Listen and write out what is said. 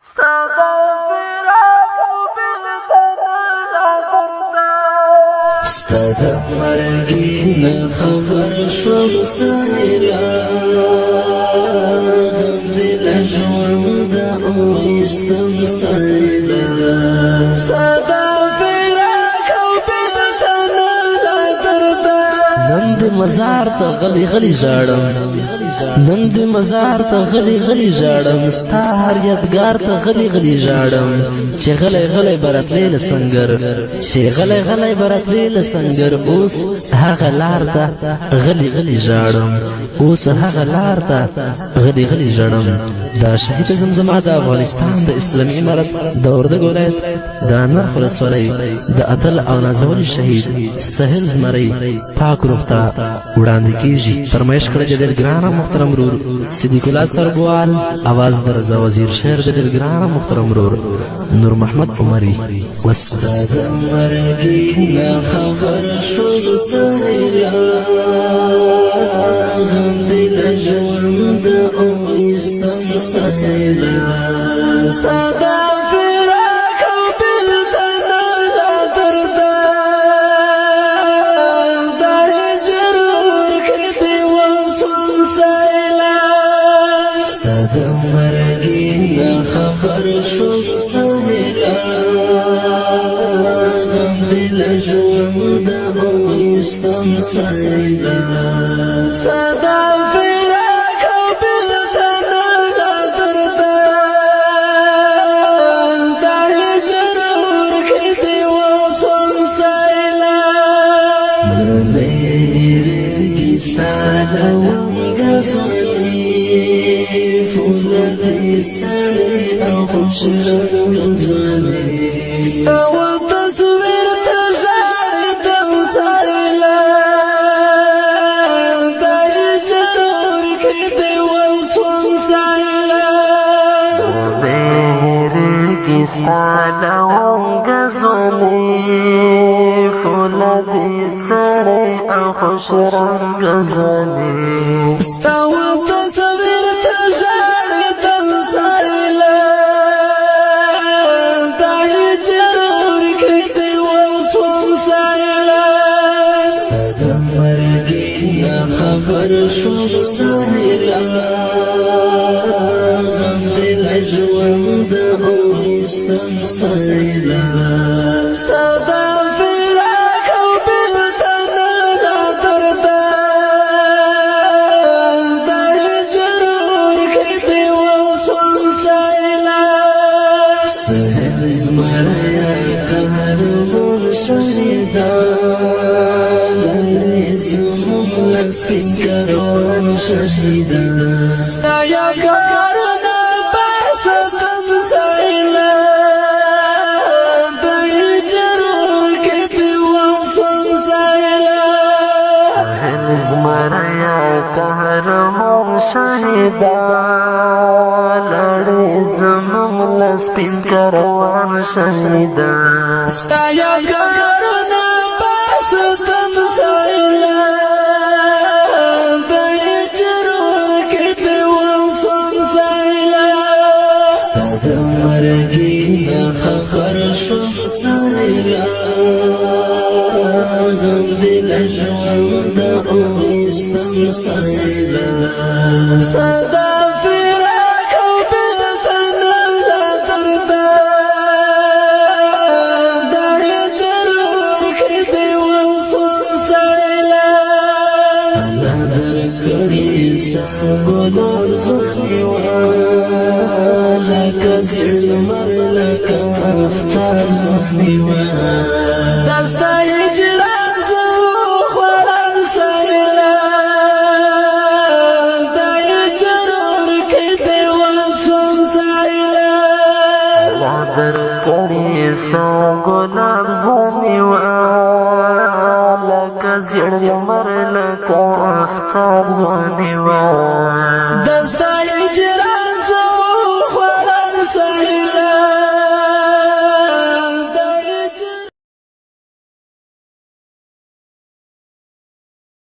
ستاد مرگی نخبر شد سیلا غم دل جوند اویستم سیلا ستاد فراق و بلتن لدردا نند مزار تا غلی غلی جاڑم نند مزار ته غلی غلی جاړم ستا هر یادګار ته غلی غلی جاړم چې غلی غلی برتلی له سنګر چې غلی غلی برتلی له سنګر اوس هغه لار ته غلی غلی جاړم اوس هغه لار ته غلی غلی جاړم دا شهید زمزمه د افغانستان د اسلامي امارت د وردګ ولایت د نرخ ولسوالۍ د اتل او نازولي شهید سهیل زمري پاک روح ته وړاندې کیږي فرمایش کړی د ډېر ګرانه محترم رور صدیق الله سربوال आवाज در رضا وزیر شهر د ډېر ګرانه محترم رور نور محمد عمري واستاد مرګي نه خبر شو سهیلا غم دل ژوند او استم سهیلا استاد فراق او بلتن لدردا دا جرور کړي وسوم سهیلا استاد مرګي نه خبر شو سهیلا غم دل ژوند او استم سهیلا استاد فراق او بلتن لدردا دا جرور کړي وسوم سهیلا میرے ستاله وګسوي فولادي سړی او خوشرنګ زوی ستاو تصویر ته ژاړي د سهیلا دا جرور کړي وسوم سهیلا میرے ستاله وګسوي فولادي سړی او خوشرنګ زوی ستاو تصویر ته ژاړي د سهیلا دا جرور کړي وسوم سهیلا ستاد مرګي نه خبر شو سهیلا غم دل ژوند او استم سهیلا ستاد فراق او بلتن لدردا دا جرور کړي وسوم سهیلا سهیل زمریا قهرمان شهیدا لړۍ زموږ له سپین کاروان شهیدا ستا یادګارونه باسم سهیلا دا جرور کړي وسوم سهیلا سهیل زمریا قهرمان شهیدا لړۍ زموږ له سپین کاروان شهیدا ستا یادګارونه باسم سهیلا دا جرور کړي وسوم سهیلا ستاد مرګي نه خبر شو سهیلا غم دل ژوند او استم سهیلا ستاد فراق او بلتن لدردا دا جرور کړي وسوم سهیلا الله درکړي سګولور زخمي لکه زړه مر لکه افتار زخمي دستا هجران زو خوړم سهیلا دا جرور کړي وسوم سهیلا الله درکړي سګولور زخمي لکه زړه مر لکه افتار زخمي دستا